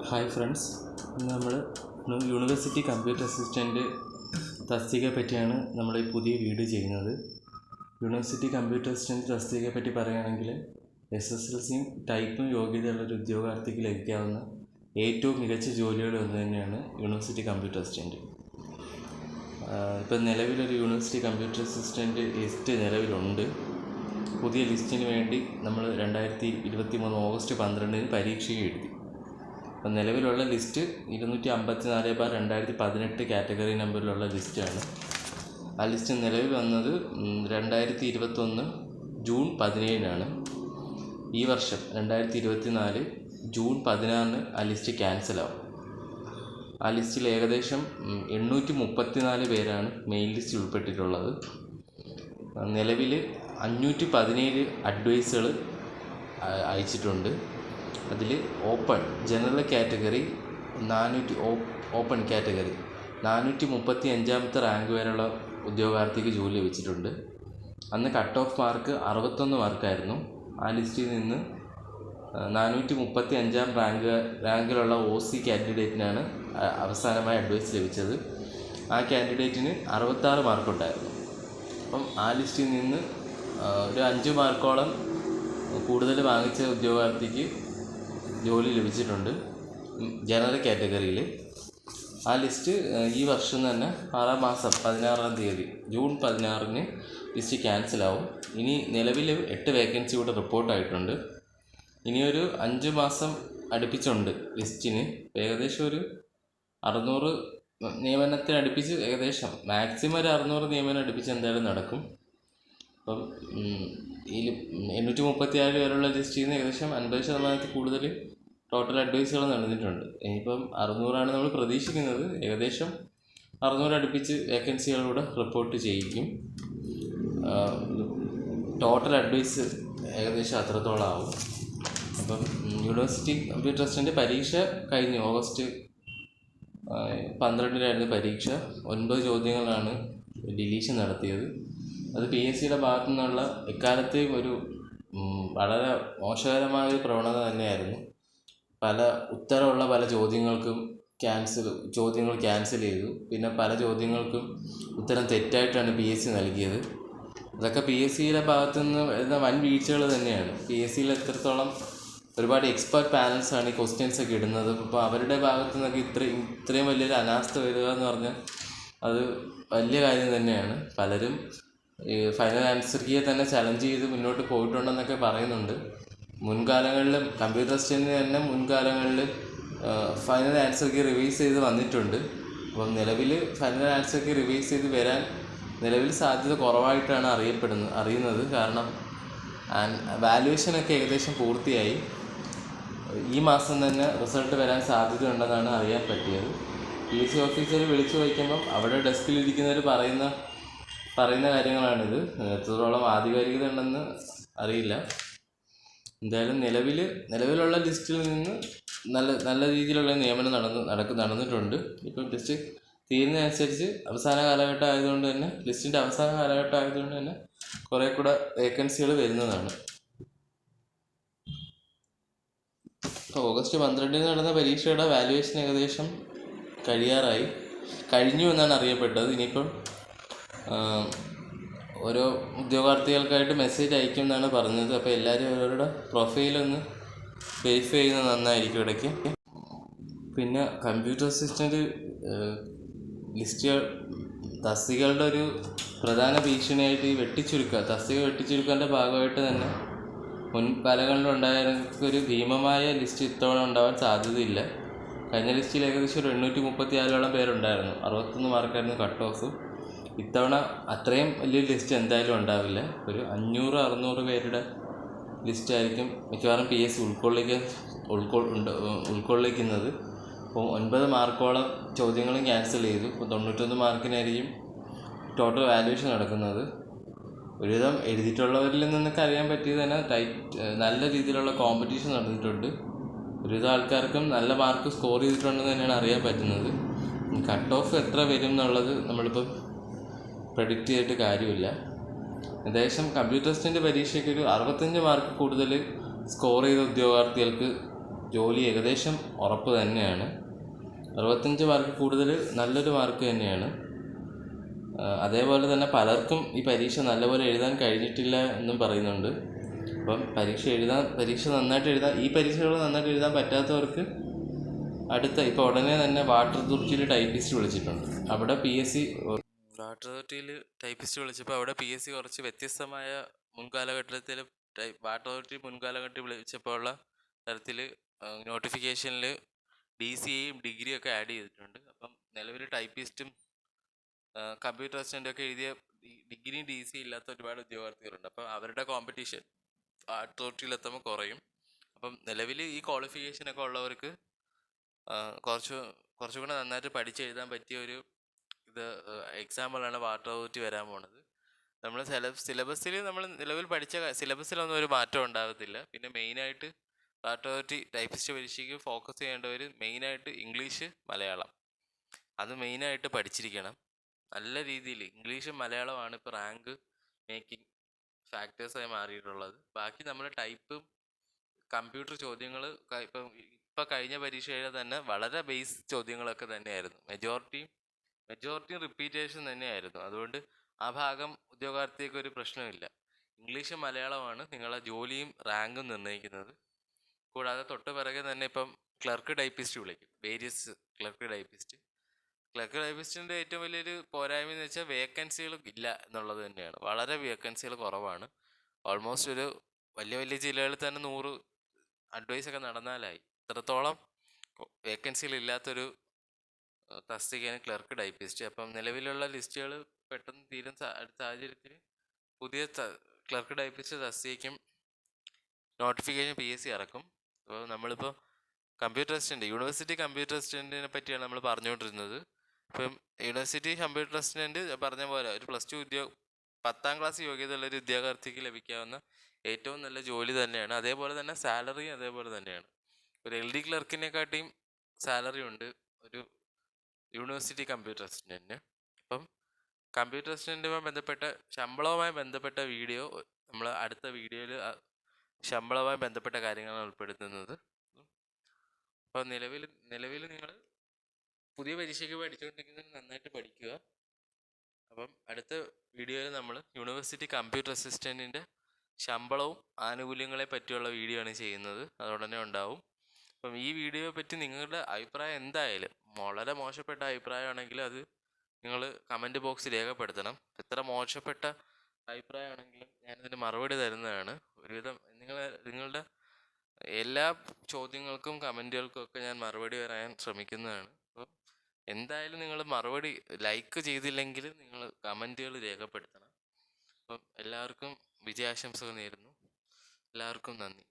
Hi friends, ഇന്ന് നമ്മൾ university computer assistant തസ്തികയെ പറ്റിയാണ് നമ്മൾ ഈ പുതിയ വീഡിയോ ചെയ്യുന്നത്. യൂണിവേഴ്സിറ്റി കമ്പ്യൂട്ടർ അസിസ്റ്റൻ്റ് തസ്തികയെ പറ്റി പറയുകയാണെങ്കിൽ SSLCയും ടൈപ്പും യോഗ്യതയുള്ളൊരു ഉദ്യോഗാർത്ഥിക്ക് ലഭിക്കാവുന്ന ഏറ്റവും മികച്ച ജോലികളിൽ ഒന്ന് തന്നെയാണ് യൂണിവേഴ്സിറ്റി കമ്പ്യൂട്ടർ അസിസ്റ്റൻ്റ്. ഇപ്പം നിലവിലൊരു യൂണിവേഴ്സിറ്റി കമ്പ്യൂട്ടർ അസിസ്റ്റൻ്റ് ലിസ്റ്റ് നിലവിലുണ്ട്. പുതിയ ലിസ്റ്റിന് വേണ്ടി നമ്മൾ 2023 ഓഗസ്റ്റ് 12 പരീക്ഷയും എഴുതി. അപ്പം നിലവിലുള്ള ലിസ്റ്റ് 254/2018 കാറ്റഗറി നമ്പറിലുള്ള ലിസ്റ്റാണ്. ആ ലിസ്റ്റ് നിലവിൽ വന്നത് 2021 ജൂൺ 17 ഈ വർഷം 2024 ജൂൺ 16 ആ ലിസ്റ്റ് ക്യാൻസലാവും. ആ ലിസ്റ്റിൽ ഏകദേശം 834 പേരാണ് മെയിൻ ലിസ്റ്റിൽ ഉൾപ്പെട്ടിട്ടുള്ളത്. നിലവിൽ 517 അഡ്വൈസുകൾ അയച്ചിട്ടുണ്ട്. അതിൽ open general category 400, open category 435 rank വരെയുള്ള ഉദ്യോഗാർത്ഥിക്ക് ജോലി ലഭിച്ചിട്ടുണ്ട്. അന്ന് കട്ട് ഓഫ് മാർക്ക് 61 മാർക്കായിരുന്നു. ആ ലിസ്റ്റിൽ നിന്ന് 435 റാങ്കിലുള്ള OC കാൻഡിഡേറ്റിനാണ് അവസാനമായി അഡ്വൈസ് ലഭിച്ചത്. ആ കാൻഡിഡേറ്റിന് 66 മാർക്കുണ്ടായിരുന്നു. അപ്പം ആ ലിസ്റ്റിൽ നിന്ന് ഒരു 5 മാർക്കോളം കൂടുതൽ വാങ്ങിച്ച ഉദ്യോഗാർത്ഥിക്ക് ജോലി ലഭിച്ചിട്ടുണ്ട് ജനറൽ കാറ്റഗറിയിൽ. ആ ലിസ്റ്റ് ഈ വർഷം തന്നെ 6 മാസം 16 ജൂൺ 16 ലിസ്റ്റ് ക്യാൻസലാവും. ഇനി നിലവിൽ 8 വേക്കൻസി കൂടെ റിപ്പോർട്ടായിട്ടുണ്ട്. ഇനിയൊരു 5 മാസം അടുപ്പിച്ചുണ്ട് ലിസ്റ്റിന്. ഏകദേശം ഒരു 600 നിയമനത്തിനടുപ്പിച്ച്, ഏകദേശം മാക്സിമം ഒരു 600 നിയമനം അടുപ്പിച്ച് എന്തായാലും നടക്കും. അപ്പം ഈ 836 പേരുള്ള ലിസ്റ്റിൽ നിന്ന് ഏകദേശം 50% കൂടുതൽ ടോട്ടൽ അഡ്വൈസുകൾ നടന്നിട്ടുണ്ട്. ഇനിയിപ്പം 600 നമ്മൾ പ്രതീക്ഷിക്കുന്നത്. ഏകദേശം 600 അടുപ്പിച്ച് വേക്കൻസികളൂടെ റിപ്പോർട്ട് ചെയ്യിക്കും. ടോട്ടൽ അഡ്വൈസ് ഏകദേശം അത്രത്തോളം ആവും. അപ്പം യൂണിവേഴ്സിറ്റി കമ്പ്യൂട്ടർ അസിസ്റ്റൻ്റ് പരീക്ഷ കഴിഞ്ഞു. ഓഗസ്റ്റ് 12 പരീക്ഷ. 9 ചോദ്യങ്ങളാണ് ഡിലീഷൻ നടത്തിയത്. അത് PSCയുടെ ഭാഗത്തു നിന്നുള്ള എക്കാലത്തെയും ഒരു വളരെ മോശകരമായൊരു പ്രവണത തന്നെയായിരുന്നു. ഉത്തരമുള്ള പല ചോദ്യങ്ങൾക്കും ചോദ്യങ്ങൾ ക്യാൻസൽ ചെയ്തു. പിന്നെ പല ചോദ്യങ്ങൾക്കും ഉത്തരം തെറ്റായിട്ടാണ് PSC നൽകിയത്. അതൊക്കെ PSCയുടെ ഭാഗത്തു നിന്ന് വരുന്ന വൻ വീഴ്ചകൾ തന്നെയാണ്. PSCയിൽ എത്രത്തോളം ഒരുപാട് എക്സ്പെർട്ട് പാനൽസാണ് ഈ ക്വസ്റ്റ്യൻസൊക്കെ ഇടുന്നത്. അപ്പോൾ അവരുടെ ഭാഗത്തു നിന്നൊക്കെ ഇത്രയും വലിയൊരു അനാസ്ഥ വരിക എന്ന് പറഞ്ഞാൽ അത് വലിയ കാര്യം തന്നെയാണ്. പലരും ഈ ഫൈനൽ ആൻസർ കീയെ തന്നെ ചലഞ്ച് ചെയ്ത് മുന്നോട്ട് പോയിട്ടുണ്ടെന്നൊക്കെ പറയുന്നുണ്ട്. മുൻകാലങ്ങളിലും കമ്പ്യൂട്ടർ അസിസ്റ്റൻ്റ് തന്നെ മുൻകാലങ്ങളിൽ ഫൈനൽ ആൻസർ കീ റിവൈസ് ചെയ്ത് വന്നിട്ടുണ്ട്. അപ്പം നിലവിൽ ഫൈനൽ ആൻസർ കീ റിവൈസ് ചെയ്ത് വരാൻ നിലവിൽ സാധ്യത കുറവായിട്ടാണ് അറിയുന്നത്. കാരണം വാല്യുവേഷനൊക്കെ ഏകദേശം പൂർത്തിയായി. ഈ മാസം തന്നെ റിസൾട്ട് വരാൻ സാധ്യതയുണ്ടെന്നാണ് അറിയാൻ പറ്റിയത്. PSC ഓഫീസർ വിളിച്ചു വയ്ക്കുമ്പം അവിടെ ഡെസ്കിലിരിക്കുന്നവർ പറയുന്ന കാര്യങ്ങളാണിത്. എത്രത്തോളം ആധികാരികത ഉണ്ടെന്ന് അറിയില്ല. എന്തായാലും നിലവിലുള്ള ലിസ്റ്റിൽ നിന്ന് നല്ല രീതിയിലുള്ള നിയമനം നടന്നിട്ടുണ്ട്. ഇപ്പം ലിസ്റ്റ് തീരുന്നതനുസരിച്ച് അവസാന കാലഘട്ടം ആയതുകൊണ്ട് തന്നെ, ലിസ്റ്റിൻ്റെ അവസാന കാലഘട്ടം ആയതുകൊണ്ട് തന്നെ കുറേ കൂടെ വേക്കൻസികൾ വരുന്നതാണ്. ഓഗസ്റ്റ് 12 നടന്ന പരീക്ഷയുടെ വാല്യുവേഷൻ ഏകദേശം കഴിഞ്ഞു എന്നാണ് അറിയപ്പെട്ടത്. ഇനിയിപ്പം ഓരോ ഉദ്യോഗാർത്ഥികൾക്കായിട്ട് മെസ്സേജ് അയക്കും എന്നാണ് പറഞ്ഞത്. അപ്പോൾ എല്ലാവരും അവരുടെ പ്രൊഫൈലൊന്ന് വെരിഫൈ ചെയ്യുന്നത് നന്നായിരിക്കും ഇടയ്ക്ക്. പിന്നെ കമ്പ്യൂട്ടർ അസിസ്റ്റൻ്റ് തസ്തികകളുടെ ഒരു പ്രധാന ഭീഷണിയായിട്ട് ഈ തസ്തിക വെട്ടിച്ചുരുക്കാൻ്റെ ഭാഗമായിട്ട് തന്നെ മുൻകാലങ്ങളിലുണ്ടായ ഒരു ഭീമമായ ലിസ്റ്റ് ഇത്തവണ ഉണ്ടാവാൻ സാധ്യതയില്ല. കഴിഞ്ഞ ലിസ്റ്റിൽ ഏകദേശം ഒരു 836 പേരുണ്ടായിരുന്നു. 61 മാർക്കായിരുന്നു കട്ട് ഓഫ്. ഇത്തവണ അത്രയും വലിയൊരു ലിസ്റ്റ് എന്തായാലും ഉണ്ടാവില്ല. ഒരു 500-600 പേരുടെ ലിസ്റ്റായിരിക്കും മിക്കവാറും PSC ഉൾക്കൊള്ളിക്കുന്നത്. അപ്പോൾ 9 മാർക്കോളം ചോദ്യങ്ങളും ക്യാൻസൽ ചെയ്തു. ഇപ്പോൾ 91 മാർക്കിനായിരിക്കും ടോട്ടൽ വാല്യുവേഷൻ നടക്കുന്നത്. ഒരുവിധം എഴുതിയിട്ടുള്ളവരിൽ നിന്നൊക്കെ അറിയാൻ പറ്റിയത് തന്നെ നല്ല രീതിയിലുള്ള കോമ്പറ്റീഷൻ നടന്നിട്ടുണ്ട്. ഒരുവിധം ആൾക്കാർക്കും നല്ല മാർക്ക് സ്കോർ ചെയ്തിട്ടുണ്ടെന്ന് തന്നെയാണ് അറിയാൻ പറ്റുന്നത്. കട്ട് ഓഫ് എത്ര വരും എന്നുള്ളത് നമ്മളിപ്പം പ്രെഡിക്റ്റ് ചെയ്തിട്ട് കാര്യമില്ല. ഏകദേശം കമ്പ്യൂട്ടർ അസിസ്റ്റൻ്റ് പരീക്ഷയ്ക്ക് ഒരു 65 മാർക്ക് കൂടുതൽ സ്കോർ ചെയ്ത ഉദ്യോഗാർത്ഥികൾക്ക് ജോലി ഏകദേശം ഉറപ്പ് തന്നെയാണ്. 65 മാർക്ക് കൂടുതൽ നല്ലൊരു മാർക്ക് തന്നെയാണ്. അതേപോലെ തന്നെ പലർക്കും ഈ പരീക്ഷ നല്ലപോലെ എഴുതാൻ കഴിഞ്ഞിട്ടില്ല എന്നും പറയുന്നുണ്ട്. അപ്പം പരീക്ഷ നന്നായിട്ട് എഴുതാൻ, ഈ പരീക്ഷകൾ നന്നായിട്ട് എഴുതാൻ പറ്റാത്തവർക്ക് ഇപ്പോൾ ഉടനെ തന്നെ വാട്ടർ അതോറിറ്റിയിൽ ടൈപ്പിസ്റ്റ് വിളിച്ചിട്ടുണ്ട്. അവിടെ വാട്ടർ അതോറിറ്റിയിൽ ടൈപ്പിസ്റ്റ് വിളിച്ചപ്പോൾ അവിടെ PSC കുറച്ച് വ്യത്യസ്തമായ മുൻകാലഘട്ടത്തിൽ വാട്ടർ അതോറിറ്റി മുൻകാലഘട്ടത്തിൽ വിളിച്ചപ്പോൾ ഉള്ള തരത്തിൽ നോട്ടിഫിക്കേഷനിൽ DCAയും ഡിഗ്രിയും ഒക്കെ ആഡ് ചെയ്തിട്ടുണ്ട്. അപ്പം നിലവിൽ ടൈപ്പിസ്റ്റും കമ്പ്യൂട്ടർ അസിസ്റ്റൻ്റ് ഒക്കെ എഴുതിയ ഡിഗ്രിയും DC ഇല്ലാത്ത ഒരുപാട് ഉദ്യോഗാർത്ഥികളുണ്ട്. അപ്പം അവരുടെ കോമ്പറ്റീഷൻ വാട്ടർ അതോറിറ്റിയിൽ എത്തുമ്പോൾ കുറയും. അപ്പം നിലവിൽ ഈ ക്വാളിഫിക്കേഷനൊക്കെ ഉള്ളവർക്ക് കുറച്ചുകൂടെ നന്നായിട്ട് പഠിച്ചെഴുതാൻ പറ്റിയ ഒരു എക്സാമ്പിളാണ് വാട്ടർ അതോറിറ്റി വരാൻ പോണത്. നമ്മൾ സിലബസിൽ നമ്മൾ നിലവിൽ പഠിച്ച സിലബസിലൊന്നും ഒരു മാറ്റം ഉണ്ടാകത്തില്ല. പിന്നെ മെയിനായിട്ട് വാട്ടർ അതോറിറ്റി ടൈപ്പിസ്റ്റ് പരീക്ഷയ്ക്ക് ഫോക്കസ് ചെയ്യേണ്ടവർ മെയിനായിട്ട് ഇംഗ്ലീഷ്, മലയാളം അത് മെയിനായിട്ട് പഠിച്ചിരിക്കണം. നല്ല രീതിയിൽ ഇംഗ്ലീഷും മലയാളമാണ് ഇപ്പോൾ റാങ്ക് മേക്കിംഗ് ഫാക്ടേഴ്സായി മാറിയിട്ടുള്ളത്. ബാക്കി നമ്മൾ ടൈപ്പും കമ്പ്യൂട്ടർ ചോദ്യങ്ങൾ ഇപ്പം കഴിഞ്ഞ പരീക്ഷയിൽ തന്നെ വളരെ ബേസ് ചോദ്യങ്ങളൊക്കെ തന്നെയായിരുന്നു. മെജോറിറ്റിയും റിപ്പീറ്റേഷൻ തന്നെയായിരുന്നു. അതുകൊണ്ട് ആ ഭാഗം ഉദ്യോഗാർത്ഥിക്ക് ഒരു പ്രശ്നമില്ല. ഇംഗ്ലീഷും മലയാളമാണ് നിങ്ങളെ ജോലിയും റാങ്കും നിർണ്ണയിക്കുന്നത്. കൂടാതെ തൊട്ട് പിറകെ തന്നെ ഇപ്പം ക്ലർക്ക് ടൈപ്പിസ്റ്റ് വിളിക്കും, വേരിയസ് ക്ലർക്ക് ടൈപ്പിസ്റ്റിൻ്റെ ഏറ്റവും വലിയൊരു പോരായ്മ എന്ന് വെച്ചാൽ വേക്കൻസികൾ ഇല്ല എന്നുള്ളത് തന്നെയാണ്. വളരെ വേക്കൻസികൾ കുറവാണ്. ഓൾമോസ്റ്റ് ഒരു വലിയ ജില്ലകളിൽ തന്നെ 100 അഡ്വൈസൊക്കെ നടന്നാലായി. ഇത്രത്തോളം വേക്കൻസികൾ ഇല്ലാത്തൊരു തസ്തികയാണ് ക്ലർക്ക് ടൈപ്പിസ്റ്റ്. അപ്പം നിലവിലുള്ള ലിസ്റ്റുകൾ പെട്ടെന്ന് തീരുന്ന സാഹചര്യത്തിൽ പുതിയ ക്ലർക്ക് ടൈപ്പിസ്റ്റ് തസ്തികയ്ക്കും നോട്ടിഫിക്കേഷൻ PSC ഇറക്കും. അപ്പോൾ നമ്മളിപ്പോൾ യൂണിവേഴ്സിറ്റി കമ്പ്യൂട്ടർ അസിസ്റ്റൻറ്റിനെ പറ്റിയാണ് നമ്മൾ പറഞ്ഞുകൊണ്ടിരുന്നത്. ഇപ്പം യൂണിവേഴ്സിറ്റി കമ്പ്യൂട്ടർ അസിസ്റ്റൻറ്റ് പറഞ്ഞ പോലെ ഒരു +2 10ാം ക്ലാസ് യോഗ്യതയുള്ള ഒരു ഉദ്യോഗാർത്ഥിക്ക് ലഭിക്കാവുന്ന ഏറ്റവും നല്ല ജോലി തന്നെയാണ്. അതേപോലെ തന്നെ സാലറിയും അതേപോലെ തന്നെയാണ്. ഒരു LD ക്ലർക്കിനെക്കാട്ടിയും സാലറി ഉണ്ട് ഒരു യൂണിവേഴ്സിറ്റി കമ്പ്യൂട്ടർ അസിസ്റ്റൻറ്റിന്. അപ്പം കമ്പ്യൂട്ടർ അസിസ്റ്റൻറ്റുമായി ബന്ധപ്പെട്ട ശമ്പളവുമായി ബന്ധപ്പെട്ട വീഡിയോ നമ്മൾ അടുത്ത വീഡിയോയിൽ ശമ്പളവുമായി ബന്ധപ്പെട്ട കാര്യങ്ങളാണ് ഉൾപ്പെടുത്തുന്നത്. അപ്പോൾ നിലവിൽ നിങ്ങൾ പുതിയ പരീക്ഷയ്ക്ക് പഠിച്ചുകൊണ്ടിരിക്കുന്നത് നന്നായിട്ട് പഠിക്കുക. അപ്പം അടുത്ത വീഡിയോയിൽ നമ്മൾ യൂണിവേഴ്സിറ്റി കമ്പ്യൂട്ടർ അസിസ്റ്റൻറ്റിൻ്റെ ശമ്പളവും ആനുകൂല്യങ്ങളെ പറ്റിയുള്ള വീഡിയോ ആണ് ചെയ്യുന്നത്. അതുടനെ ഉണ്ടാവും. അപ്പം ഈ വീഡിയോയെ പറ്റി നിങ്ങളുടെ അഭിപ്രായം എന്തായാലും വളരെ മോശപ്പെട്ട അഭിപ്രായമാണെങ്കിൽ അത് നിങ്ങൾ കമൻറ്റ് ബോക്സിൽ രേഖപ്പെടുത്തണം. എത്ര മോശപ്പെട്ട അഭിപ്രായമാണെങ്കിലും ഞാനതിന് മറുപടി തരുന്നതാണ്. ഒരുവിധം നിങ്ങളുടെ എല്ലാ ചോദ്യങ്ങൾക്കും കമൻറ്റുകൾക്കും ഒക്കെ ഞാൻ മറുപടി പറയാൻ ശ്രമിക്കുന്നതാണ്. അപ്പോൾ എന്തായാലും നിങ്ങൾ മറുപടി ലൈക്ക് ചെയ്തില്ലെങ്കിൽ നിങ്ങൾ കമൻറ്റുകൾ രേഖപ്പെടുത്തണം. അപ്പം എല്ലാവർക്കും വിജയാശംസകൾ നേരുന്നു. എല്ലാവർക്കും നന്ദി.